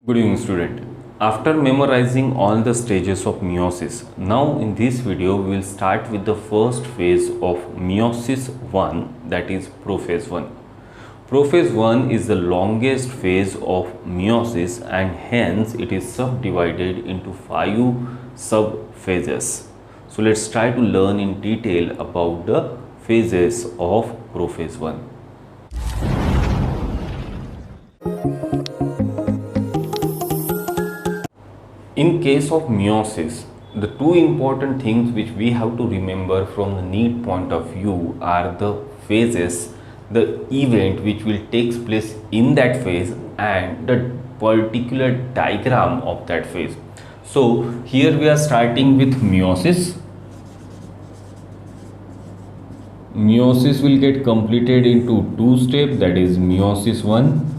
Good evening, student. After memorizing all the stages of meiosis, now in this video we will start with the first phase of meiosis 1, that is prophase 1. Prophase 1 is the longest phase of meiosis and hence it is subdivided into 5 subphases. So let's try to learn in detail about the phases of prophase 1. In case of meiosis, the two important things which we have to remember from the NEET point of view are the phases, the event which will take place in that phase, and the particular diagram of that phase. So here we are starting with meiosis. Meiosis will get completed into two steps, that is meiosis 1.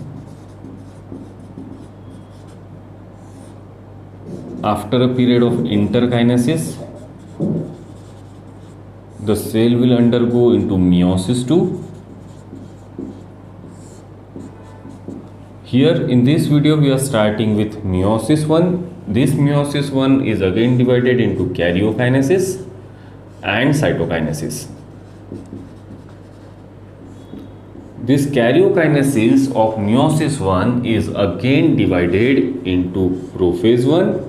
After a period of interkinesis, the cell will undergo into meiosis 2. Here in this video we are starting with meiosis 1. This meiosis 1 is again divided into karyokinesis and cytokinesis. This karyokinesis of meiosis 1 is again divided into prophase 1,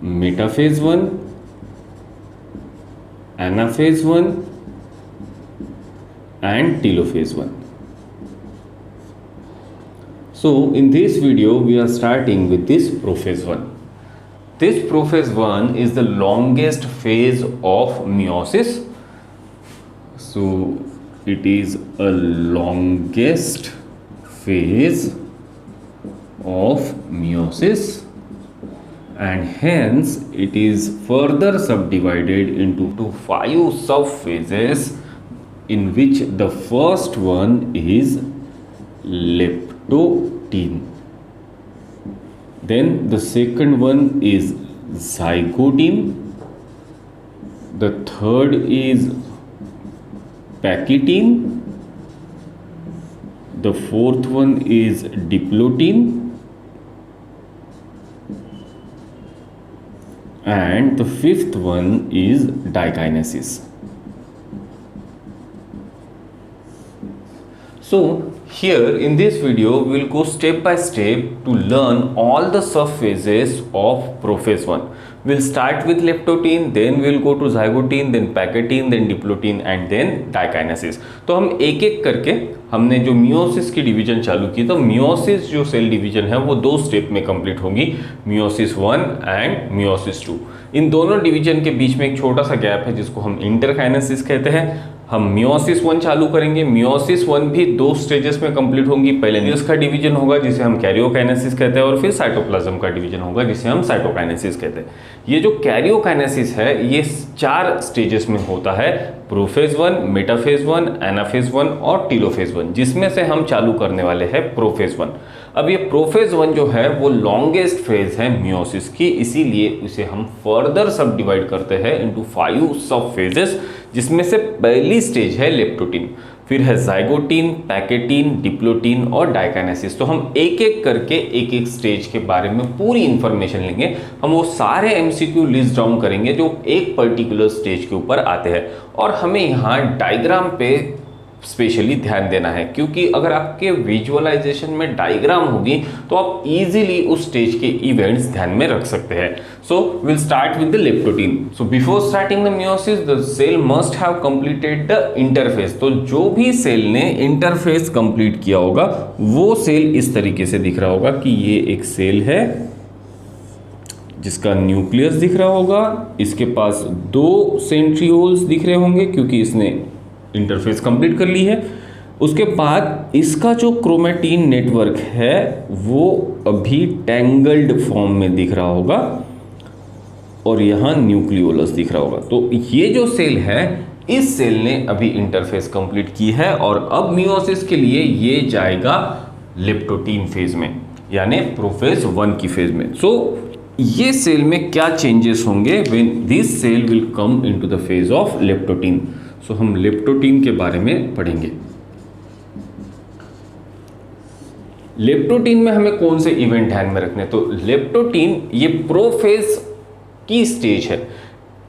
metaphase 1, anaphase 1 and telophase 1. So in this video we are starting with this prophase 1. This prophase 1 is the longest phase of meiosis. So it is a longest phase of meiosis and hence it is further subdivided into 5 subphases, in which the first one is leptotene. Then the second one is zygotene. The third is pachytene. The fourth one is diplotene. And the fifth one is dikinesis. So here in this video we will go step by step to learn all the subphases of prophase 1. We will start with leptotene, then we will go to zygotene, then pachytene, then diplotene and then dikinesis. तो हम एक एक करके हमने जो meiosis की division चालू की, तो मियोसिस जो सेल डिवीजन है वो दो स्टेप में कंप्लीट होगी, मियोसिस 1 एंड मियोसिस 2. इन दोनों डिवीजन के बीच में एक छोटा सा गैप है जिसको हम इंटरकाइनेसिस कहते हैं. हम मियोसिस 1 चालू करेंगे. मियोसिस 1 भी दो स्टेजेस में कंप्लीट होंगी. पहले न्यूक्लियस का डिवीजन होगा जिसे हम कैरियोकाइनेसिस कहते हैं और फिर साइटोप्लाज्म का डिवीजन होगा जिसे हम साइटोकाइनेसिस कहते हैं. ये जो कैरियोकाइनेसिस है ये 4 स्टेजेस में होता है, प्रोफेज 1, मेटाफेज 1, एनाफेज 1 और टीलोफेज 1, जिसमें से हम चालू करने वाले हैं प्रोफेज 1. अब ये प्रोफेज 1 जो है वो लॉन्गेस्ट फेज है मियोसिस की, इसीलिए इसे हम फर्दर सब डिवाइड करते हैं इनटू 5 सब फेजेस, जिसमें से पहली स्टेज है लेप्टोटीन, फिर है जाइगोटीन, पैकेटीन, डिप्लोटीन और डाइकाइनेसिस. तो हम एक एक करके एक एक स्टेज के बारे में पूरी इंफॉर्मेशन लेंगे. हम वो सारे एमसीक्यू लिस्ट डाउन करेंगे जो एक पर्टिकुलर स्टेज के ऊपर आते हैं, और हमें यहाँ डायग्राम पे स्पेशली ध्यान देना है, क्योंकि अगर आपके विजुअलाइजेशन में डायग्राम होगी तो आप इजीली उस स्टेज के इवेंट्स ध्यान में रख सकते हैं. So will start with the leptotene. So before starting the meiosis the cell must have completed the interphase. तो जो भी सेल ने इंटरफेस कंप्लीट किया होगा वो सेल इस तरीके से दिख रहा होगा कि ये एक सेल है जिसका न्यूक्लियस दिख रहा होगा, इसके पास 2 सेंट्रियोल्स दिख रहे होंगे क्योंकि इसने इंटरफेस कंप्लीट कर ली है. उसके बाद इसका जो क्रोमैटिन नेटवर्क है वो अभी टैंगल्ड फॉर्म में दिख रहा होगा और यहाँ न्यूक्लियोलस दिख रहा होगा. तो ये जो सेल है, इस सेल ने अभी इंटरफेस कंप्लीट की है और अब मियोसिस के लिए ये जाएगा लेप्टोटीन फेज में, यानी प्रोफेज 1 की फेज में. सो ये सेल में क्या चेंजेस होंगे when this cell will come into the phase of leptotene. So हम लेप्टोटीन के बारे में पढ़ेंगे. लेप्टोटीन में हमें कौन से इवेंट ध्यान में रखने, तो लेप्टोटीन ये प्रोफेज की स्टेज है।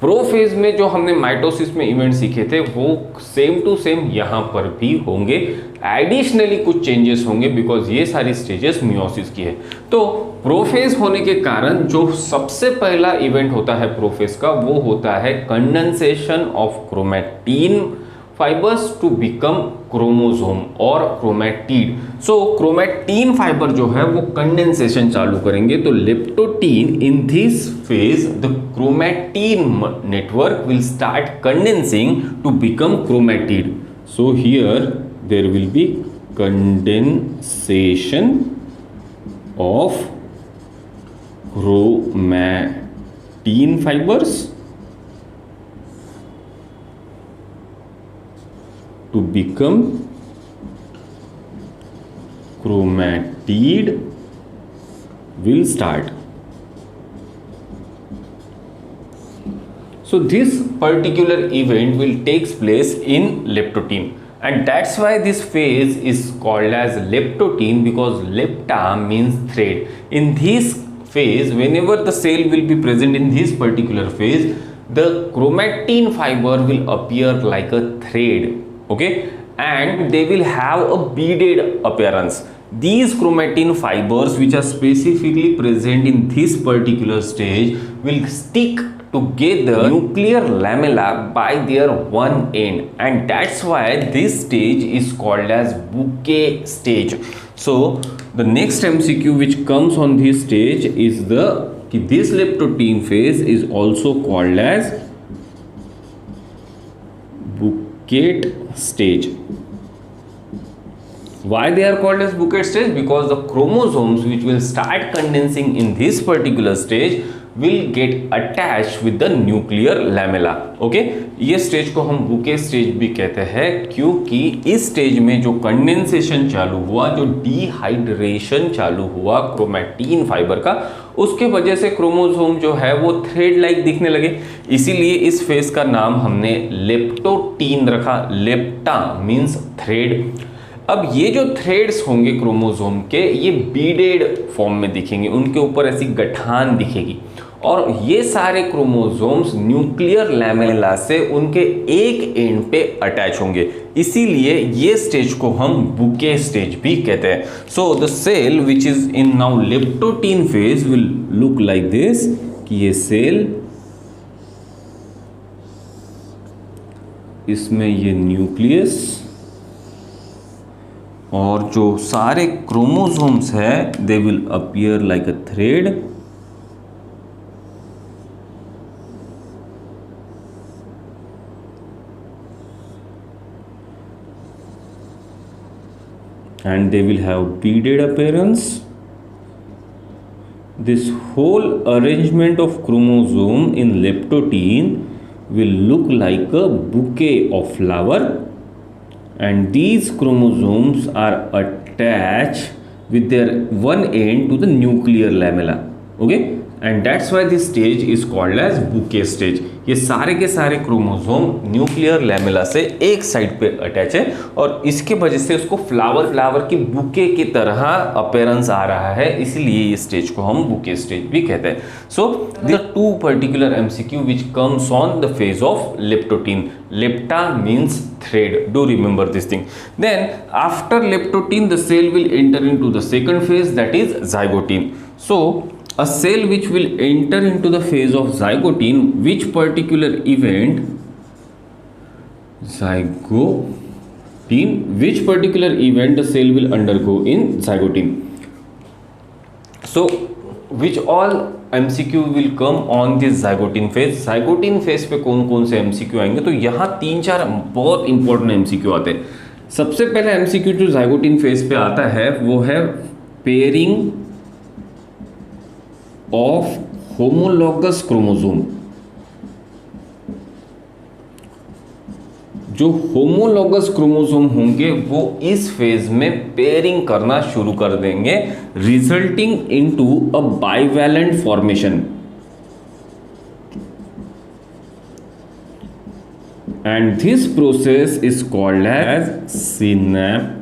प्रोफेज में जो हमने माइटोसिस में इवेंट सीखे थे वो सेम टू सेम यहाँ पर भी होंगे, एडिशनली कुछ चेंजेस होंगे बिकॉज ये सारी स्टेजेस मियोसिस की है। तो प्रोफेज होने के कारण जो सबसे पहला इवेंट होता है प्रोफेज का वो होता है condensation of chromatin fibres to become chromosome और क्रोमैटिड। सो क्रोमैटिन फाइबर जो है वो कंडेंसेशन चालू करेंगे। तो leptotene in this phase the chromatin network will start condensing to become chromatid. So here there will be condensation of chromatin fibres to become chromatid will start. So this particular event will takes place in leptotin, and that's why this phase is called as leptotin, because lepta means thread. In this phase, whenever the cell will be present in this particular phase, the chromatin fiber will appear like a thread. Okay, and they will have a beaded appearance. These chromatin fibers which are specifically present in this particular stage will stick together nuclear lamella by their one end, and that's why this stage is called as bouquet stage. So the next MCQ which comes on this stage is this leptotin phase is also called as bouquet stage. Why they are called as bouquet stage? Because the chromosomes which will start condensing in this particular stage will get attached with the nuclear lamella. Okay, ये stage को हम bouquet stage भी कहते हैं क्योंकि इस stage में जो कंडेंसेशन चालू हुआ, जो डिहाइड्रेशन चालू हुआ क्रोमैटिन फाइबर का, उसके वजह से क्रोमोसोम जो है वो थ्रेड लाइक दिखने लगे। इसीलिए इस फेज का नाम हमने लेप्टोटीन रखा। लेप्टा मीन्स थ्रेड। अब ये जो थ्रेड्स होंगे क्रोमोसोम के, ये बीडेड फॉर्म में दिखेंगे, उनके ऊपर ऐसी गठान दिखेगी, और ये सारे क्रोमोसोम्स न्यूक्लियर लैमेला से उनके एक एंड पे अटैच होंगे। इसीलिए ये स्टेज को हम बुके स्टेज भी कहते हैं। So the cell which is in now leptotene phase will look like this, कि ये सेल, इसमें ये न्यूक्लियस और जो सारे क्रोमोसोम्स है they will appear like a thread, and they will have beaded appearance. This whole arrangement of chromosome in leptotin will look like a bouquet of flower, and these chromosomes are attached with their one end to the nuclear lamella. Okay, and that's why this stage is called as bouquet stage. ये सारे के सारे chromosome nuclear lamella से एक side पे attach है और इसके वजह से उसको फ्लावर की बुके की तरह अपीयरेंस आ रहा है, इसलिए ये स्टेज को हम बुके स्टेज भी कहते हैं। So there are two particular MCQ which comes on the phase of leptotene. Lepta means thread. Do remember this thing. Then after leptotin, the cell will enter into the second phase, that is zygote. So a cell which will enter into the phase of zygote, which particular event? Zygote. Which particular event the cell will undergo in zygote? So which all MCQ will come on this zygote phase? zygote phase पे कौन कौन से MCQ आएंगे? तो यहाँ 3-4 बहुत important MCQ आते हैं। सबसे पहला MCQ जो zygote phase पे आता है वो है पेयरिंग ऑफ होमोलॉगस क्रोमोसोम। जो होमोलॉगस क्रोमोसोम होंगे वो इस फेज में पेयरिंग करना शुरू कर देंगे, resulting into a bivalent formation, and this process is called as synapsis.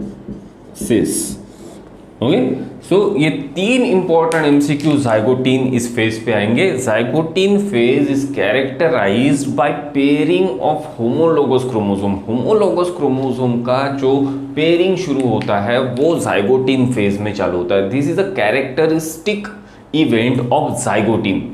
Okay, so ये 3 इंपॉर्टेंट एमसीक्यू जाइगोटीन इस फेज पे आएंगे। Zygotene phase is characterized by pairing of homologous chromosome. Homologous chromosome का जो पेयरिंग शुरू होता है वो जाइगोटीन फेज में चालू होता है। This is a characteristic event of zygotene.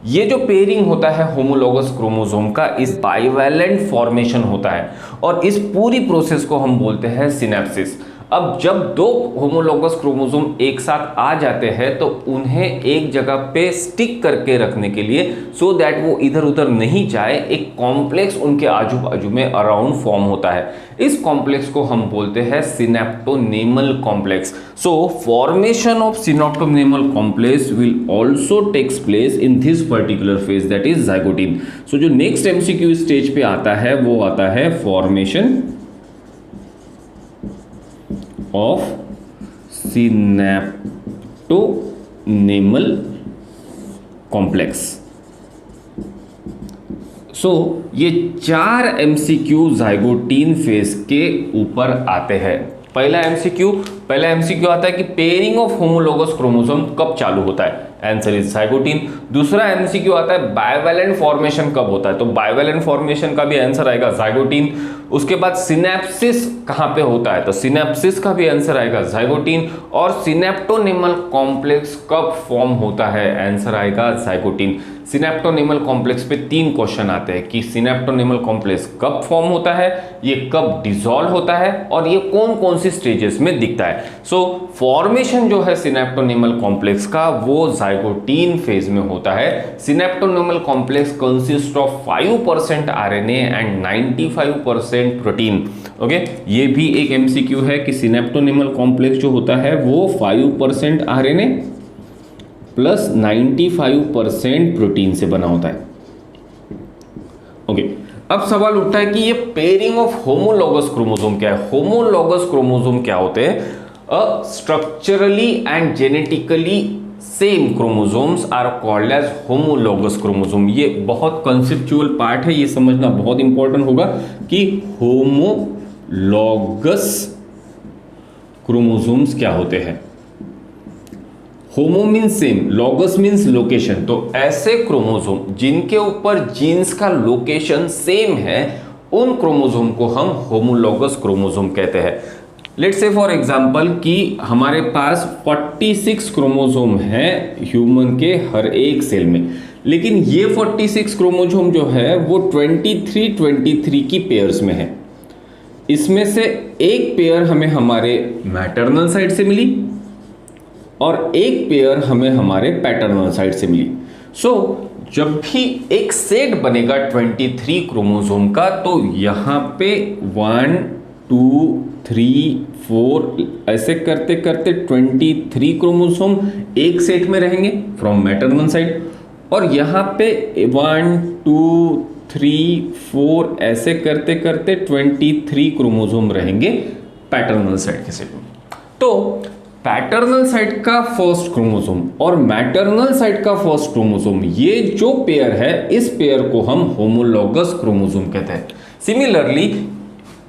ये जो पेयरिंग होता है होमोलोगस क्रोमोसोम का, इस बाइवैलेंट फॉर्मेशन होता है और इस पूरी प्रोसेस को हम बोलते हैं सिनेप्सिस। अब जब दो होमोलोगस क्रोमोसोम एक साथ आ जाते हैं तो उन्हें एक जगह पे स्टिक करके रखने के लिए, सो दैट वो इधर उधर नहीं जाए, एक कॉम्प्लेक्स उनके आजू बाजू में अराउंड फॉर्म होता है। इस कॉम्प्लेक्स को हम बोलते हैं synaptonemal complex. So formation of synaptonemal complex will also takes place in this particular phase, that is zygotene. So जो नेक्स्ट एमसीक्यू स्टेज पे आता है वो आता है फॉर्मेशन ऑफ सिनेप्टोनेमल कॉम्प्लेक्स। सो ये 4 एमसीक्यू जाइगोटीन फेज के ऊपर आते हैं। पहला एमसीक्यू आता है कि पेयरिंग ऑफ होमोलोगस क्रोमोसोम कब चालू होता है, आंसर इज जाइगोटीन। दूसरा एमसीक्यू आता है बाइवैलेंट फॉर्मेशन कब होता है, तो बाइवैलेंट फॉर्मेशन का भी आंसर आएगा जाइगोटीन। उसके बाद सिनेप्सिस कहां पे होता है, तो सिनेप्सिस का भी आंसर आएगा जाइगोटीन। और सिनेप्टोनेमल कॉम्प्लेक्स कब फॉर्म होता है, आंसर आएगा जाइगोटीन। सिनेप्टोनेमल कॉम्प्लेक्स पे 3 क्वेश्चन आते हैं कि सिनेप्टोनेमल कॉम्प्लेक्स कब फॉर्म होता है, ये कब डिसॉल्व होता है और ये कौन कौन सी स्टेजेस में दिखता है। सो फॉर्मेशन जो है सिनेप्टोनेमल कॉम्प्लेक्स का वो जाइगोटीन फेज में होता है। Synaptonemal complex consist of 5% RNA and 95% protein. Okay, ये भी एक एमसीक्यू है कि सिनेप्टोनेमल कॉम्प्लेक्स जो होता है वो 5% आरएनए प्लस 95% प्रोटीन से बना होता है। ओके, अब सवाल उठता है कि ये पेयरिंग ऑफ होमोलोगस क्रोमोसोम क्या है। होमोलोगस क्रोमोसोम क्या होते हैं, structurally and genetically same chromosomes are called as homologous chromosome. ये बहुत कंसेप्चुअल पार्ट है, ये समझना बहुत इंपॉर्टेंट होगा कि होमोलोगस क्रोमोसोम्स क्या होते हैं। होमो means same, logos means location, तो ऐसे क्रोमोसोम जिनके ऊपर जीन्स का लोकेशन सेम है उन क्रोमोसोम को हम होमोलोगस क्रोमोसोम कहते हैं। लेट्स से फॉर एग्जांपल कि हमारे पास 46 क्रोमोसोम है ह्यूमन के हर एक सेल में, लेकिन ये 46 क्रोमोसोम जो है वो 23 की पेयर्स में है। इसमें से एक पेयर हमें हमारे मैटरनल साइड से मिली और एक पेयर हमें हमारे पैटर्नल साइड से मिली। सो जब भी एक सेट बनेगा 23 क्रोमोसोम का, तो यहां पे 1 2 3 4 ऐसे करते करते 23 क्रोमोसोम एक सेट में रहेंगे फ्रॉम मैटरनल साइड, और यहां पे 1 2 3 4 ऐसे करते करते 23 क्रोमोसोम रहेंगे पैटर्नल साइड के सेट में। तो पैटर्नल साइड का फर्स्ट क्रोमोसोम और मैटरनल साइड का फर्स्ट क्रोमोसोम, ये जो पेयर है इस पेयर को हम होमोलोगस क्रोमोसोम कहते हैं। सिमिलरली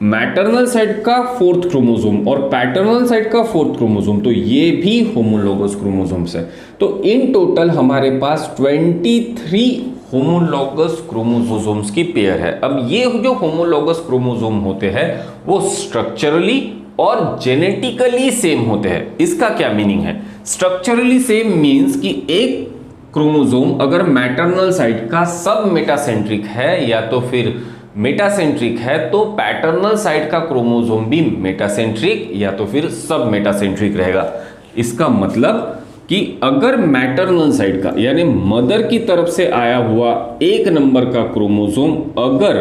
मैटरनल साइड का 4th क्रोमोसोम और पैटर्नल साइड का 4th क्रोमोसोम, तो ये भी होमोलोगस क्रोमोसोम्स है। तो इन टोटल हमारे पास 23 होमोलोगस क्रोमोसोम्स की पेयर है। अब ये जो होमोलोगस क्रोमोसोम होते हैं वो स्ट्रक्चरली और जेनेटिकली सेम होते हैं। इसका क्या मीनिंग है, स्ट्रक्चरली सेम मींस कि एक क्रोमोसोम अगर मैटरनल साइड का सब मेटासेंट्रिक है या तो फिर मेटासेंट्रिक है, तो पैटर्नल साइड का क्रोमोसोम भी मेटासेंट्रिक या तो फिर सब मेटासेंट्रिक रहेगा। इसका मतलब कि अगर मैटरनल साइड का यानी मदर की तरफ से आया हुआ 1 नंबर का क्रोमोसोम अगर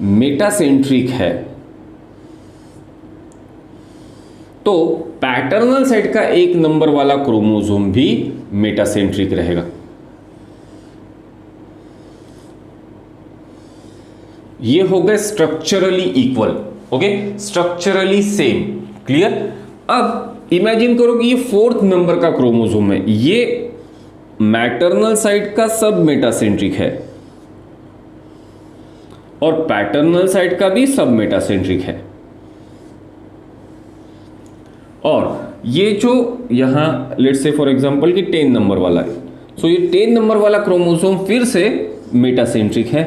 मेटासेंट्रिक है, तो पैटर्नल साइड का 1 नंबर वाला क्रोमोसोम भी मेटासेंट्रिक रहेगा। ये हो गए structurally equal, okay, structurally same, clear. अब इमेजिन करो कि ये 4th नंबर का क्रोमोसोम है, ये मैटरनल साइड का सब मेटासेंट्रिक है और पैटर्नल साइड का भी सब मेटासेंट्रिक है, और ये जो यहाँ लेट्स से फॉर एग्जांपल कि 10 नंबर वाला है, सो ये 10 नंबर वाला क्रोमोसोम फिर से मेटासेंट्रिक है।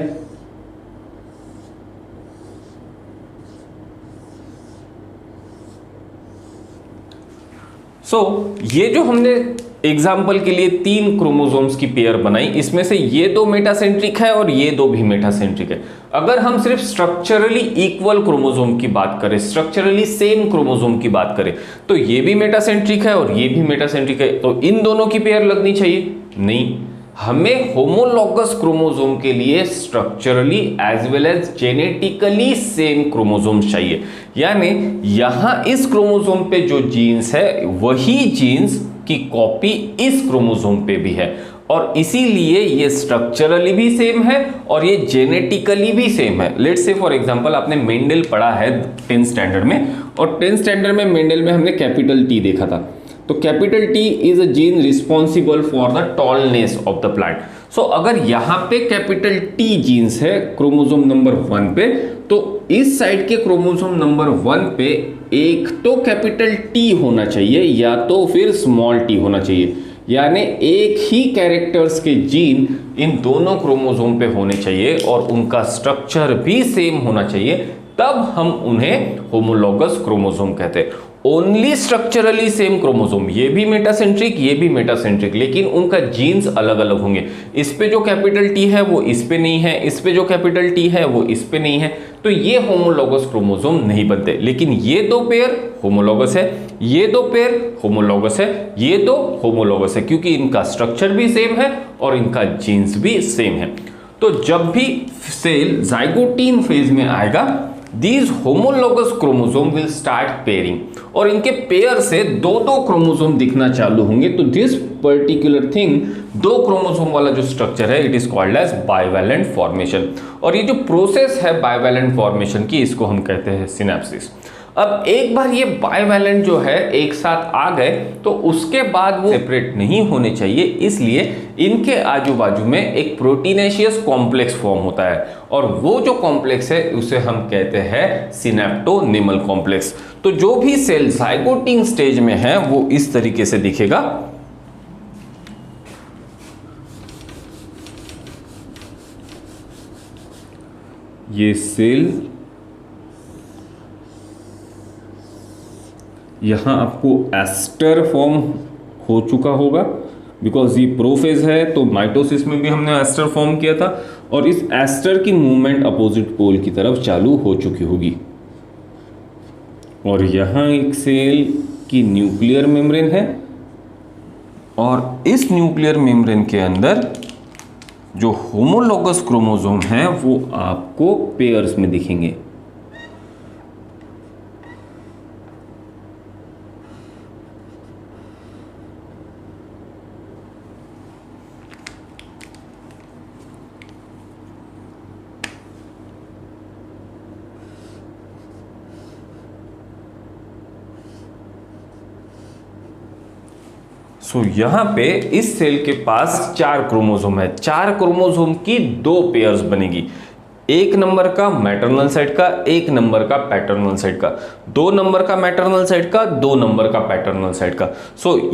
ये जो हमने एग्जाम्पल के लिए 3 क्रोमोसोम्स की पेयर बनाई, इसमें से ये 2 मेटासेंट्रिक है और ये 2 भी मेटासेंट्रिक है। अगर हम सिर्फ स्ट्रक्चरली इक्वल क्रोमोसोम की बात करें, स्ट्रक्चरली सेम क्रोमोसोम की बात करें, तो ये भी मेटासेंट्रिक है और ये भी मेटासेंट्रिक है, तो इन दोनों की पेयर लगनी चाहिए? नहीं, हमें होमोलॉगस क्रोमोसोम के लिए structurally as well as genetically same chromosome चाहिए। यानी यहां इस क्रोमोसोम पे जो जीन्स है वही जीन्स की कॉपी इस क्रोमोसोम पे भी है, और इसीलिए ये स्ट्रक्चरली भी सेम है और ये जेनेटिकली भी सेम है। लेट्स से फॉर एग्जांपल आपने मेंडल पढ़ा है 10th स्टैंडर्ड में, और 10th स्टैंडर्ड में मेंडल में हमने कैपिटल टी देखा था। तो capital T is a gene responsible for the tallness of the plant. So अगर यहाँ पे कैपिटल टी जीन्स है क्रोमोसोम नंबर 1 पे, तो इस साइड के क्रोमोसोम नंबर 1 पे एक तो कैपिटल टी होना चाहिए या तो फिर स्मॉल टी होना चाहिए, यानी एक ही कैरेक्टर्स के जीन इन दोनों क्रोमोसोम पे होने चाहिए और उनका स्ट्रक्चर भी सेम होना चाहिए, तब हम उन्हें होमोलॉगस क्रोमोसोम कहते हैं। ओनली स्ट्रक्चरली सेम क्रोमोसोम, ये भी मेटासेंट्रिक ये भी मेटासेंट्रिक, लेकिन उनका जीन्स अलग अलग होंगे। इस पे जो कैपिटल टी है वो इस पे नहीं है, इस पे जो कैपिटल टी है वो इस पे नहीं है, तो ये होमोलॉगस क्रोमोसोम नहीं बनते। लेकिन ये 2 पेयर होमोलॉगस है, ये 2 पेयर होमोलॉगस है, ये 2 होमोलॉगस है, क्योंकि इनका स्ट्रक्चर भी सेम है और इनका जीन्स भी सेम है। तो जब भी सेल जाइगोटीन फेज में आएगा, These homologous chromosome will start pairing, और इनके पेयर से 2-2 क्रोमोसोम दिखना चालू होंगे। तो दिस पर्टिकुलर थिंग, 2 क्रोमोसोम वाला जो स्ट्रक्चर है, it is called as bivalent formation. और ये जो प्रोसेस है बाइवैलेंट फॉर्मेशन की, इसको हम कहते हैं सिनेप्सिस। अब एक बार ये बाइवैलेंट जो है एक साथ आ गए, तो उसके बाद वो सेपरेट नहीं होने चाहिए, इसलिए इनके आजू बाजू में एक प्रोटीनेशियस कॉम्प्लेक्स फॉर्म होता है, और वो जो कॉम्प्लेक्स है उसे हम कहते हैं सिनेप्टोनिमल कॉम्प्लेक्स। तो जो भी सेल जाइगोटिंग स्टेज में है वो इस तरीके से दिखेगा। ये सेल यहाँ आपको एस्टर फॉर्म हो चुका होगा, बिकॉज ये प्रोफेज है, तो माइटोसिस में भी हमने एस्टर फॉर्म किया था, और इस एस्टर की मूवमेंट अपोजिट पोल की तरफ चालू हो चुकी होगी। और यहाँ एक सेल की न्यूक्लियर मेम्ब्रेन है, और इस न्यूक्लियर मेम्ब्रेन के अंदर जो होमोलॉगस क्रोमोसोम हैं वो आपको पेयर्स में दिखेंगे। यहाँ पे इस सेल के पास 4 क्रोमोसोम है, 4 क्रोमोसोम की 2 पेयर्स बनेगी, 1 नंबर का मैटरनल साइड का, 1 नंबर का पैटर्नल साइड का, 2 नंबर का मैटरनल साइड का, 2 नंबर का पैटर्नल साइड का।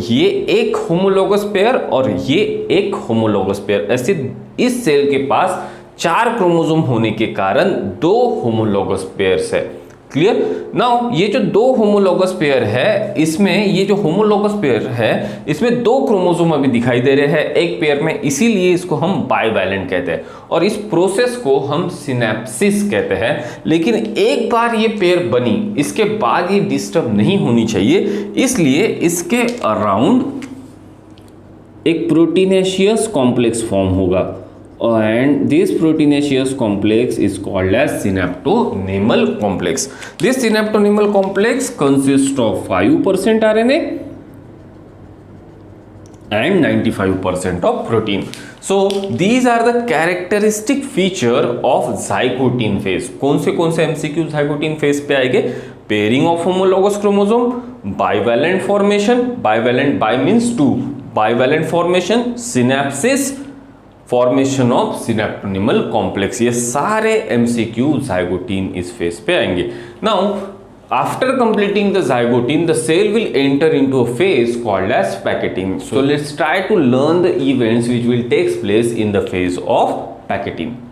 ये एक होमोलॉगस पेयर और ये एक होमोलॉगस पेयर। ऐसे इस सेल के पास 4 क्रोमोसोम होने के कारण 2 होमोलॉगस पेयर्स है। क्लियर? नाउ ये जो 2 होमोलॉगस पेयर है, इसमें ये जो होमोलॉगस पेयर है इसमें 2 क्रोमोसोम अभी दिखाई दे रहे हैं एक पेयर में, इसीलिए इसको हम बाइवैलेंट कहते हैं, और इस प्रोसेस को हम सिनेप्सिस कहते हैं। लेकिन एक बार ये पेयर बनी, इसके बाद ये डिस्टर्ब नहीं होनी चाहिए, इसलिए इसके अराउंड एक प्रोटीनेशियस कॉम्प्लेक्स फॉर्म होगा, and this proteinaceous complex is called as synaptonimal complex. This synaptonimal complex consists of 5% RNA and 95% of protein. So these are the characteristic feature of zygote phase. कौन से MCQ zygote phase पे आएंगे? Pairing of homologous chromosome, bivalent formation, bivalent bi means 2, bivalent formation, synapsis, formation of synaptonemal complex, ये सारे MCQ zygotene इस phase पे आएंगे। Now After completing the zygotine, the cell will enter into a phase called as packeting. So let's try to learn the events which will take place in the phase of packeting.